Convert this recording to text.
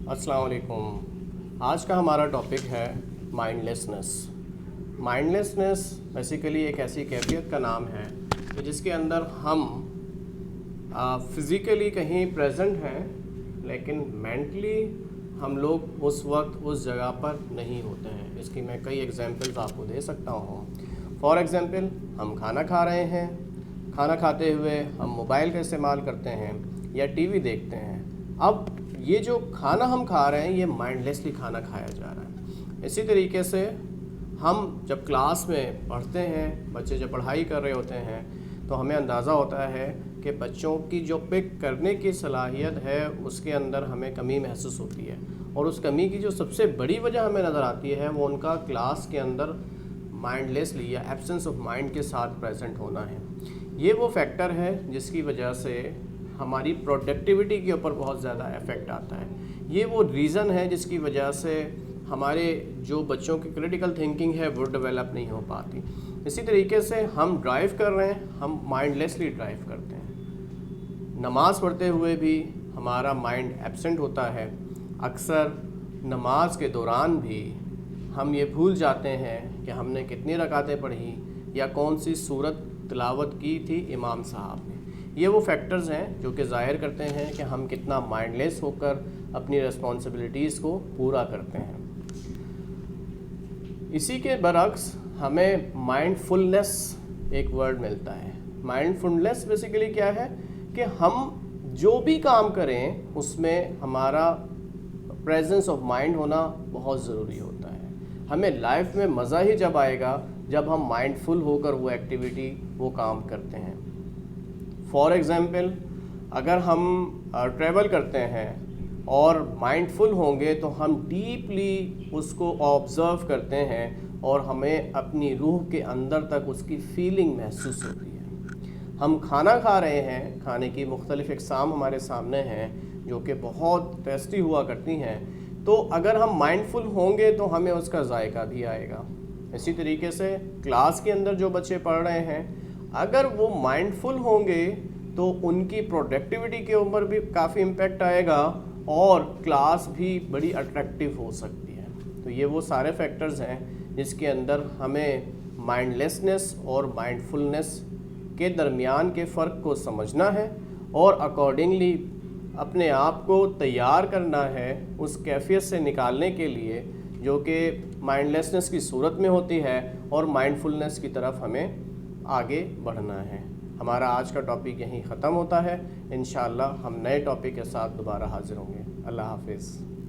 अस्सलाम वालेकुम। आज का हमारा टॉपिक है माइंडलेसनेस। माइंडलेसनेस बेसिकली एक ऐसी कैफियत का नाम है कि जिसके अंदर हम फिज़िकली कहीं प्रेजेंट हैं लेकिन मेंटली हम लोग उस वक्त उस जगह पर नहीं होते हैं। इसकी मैं कई एग्जांपल्स आपको दे सकता हूँ। फॉर एग्ज़ाम्पल, हम खाना खा रहे हैं, खाना खाते हुए हम मोबाइल का इस्तेमाल करते हैं या टीवी देखते हैं। अब ये जो खाना हम खा रहे हैं ये माइंडलेसली खाना खाया जा रहा है। इसी तरीके से हम जब क्लास में पढ़ते हैं, बच्चे जब पढ़ाई कर रहे होते हैं तो हमें अंदाज़ा होता है कि बच्चों की जो पिक करने की सलाहियत है उसके अंदर हमें कमी महसूस होती है, और उस कमी की जो सबसे बड़ी वजह हमें नज़र आती है वो उनका क्लास के अंदर माइंडलेसली या एब्सेंस ऑफ माइंड के साथ प्रेजेंट होना है। ये वो फैक्टर है जिसकी वजह से हमारी प्रोडक्टिविटी के ऊपर बहुत ज़्यादा इफ़ेक्ट आता है। ये वो रीज़न है जिसकी वजह से हमारे जो बच्चों की क्रिटिकल थिंकिंग है वो डेवलप नहीं हो पाती। इसी तरीके से हम ड्राइव कर रहे हैं, हम माइंडलेसली ड्राइव करते हैं। नमाज़ पढ़ते हुए भी हमारा माइंड एब्सेंट होता है। अक्सर नमाज के दौरान भी हम ये भूल जाते हैं कि हमने कितनी रकातें पढ़ी या कौन सी सूरत तिलावत की थी इमाम साहब ने। ये वो फैक्टर्स हैं जो कि ज़ाहिर करते हैं कि हम कितना माइंडलेस होकर अपनी रिस्पॉन्सिबिलिटीज़ को पूरा करते हैं। इसी के बरक्स हमें माइंडफुलनेस एक वर्ड मिलता है। माइंडफुलनेस बेसिकली क्या है कि हम जो भी काम करें उसमें हमारा प्रेजेंस ऑफ माइंड होना बहुत ज़रूरी होता है। हमें लाइफ में मज़ा ही जब आएगा जब हम माइंडफुल होकर वो एक्टिविटी वो काम करते हैं। फॉर एग्ज़ाम्पल, अगर हम ट्रैवल करते हैं और माइंडफुल होंगे तो हम डीपली उसको ऑब्ज़र्व करते हैं और हमें अपनी रूह के अंदर तक उसकी फीलिंग महसूस होती है। हम खाना खा रहे हैं, खाने की मुख्तलिफ़ इक़साम हमारे सामने हैं जो कि बहुत टेस्टी हुआ करती हैं, तो अगर हम माइंडफुल होंगे तो हमें उसका जायका भी आएगा। इसी तरीके से क्लास के अंदर जो बच्चे पढ़ रहे हैं, अगर वो माइंडफुल होंगे तो उनकी प्रोडक्टिविटी के ऊपर भी काफ़ी इम्पेक्ट आएगा और क्लास भी बड़ी अट्रैक्टिव हो सकती है। तो ये वो सारे फैक्टर्स हैं जिसके अंदर हमें माइंडलेसनेस और माइंडफुलनेस के दरमियान के फ़र्क को समझना है और अकॉर्डिंगली अपने आप को तैयार करना है उस कैफियत से निकालने के लिए जो कि माइंडलेसनेस की सूरत में होती है, और माइंडफुलनेस की तरफ हमें आगे बढ़ना है। हमारा आज का टॉपिक यहीं ख़त्म होता है। इंशाअल्लाह हम नए टॉपिक के साथ दोबारा हाज़िर होंगे। अल्लाह हाफ़िज़।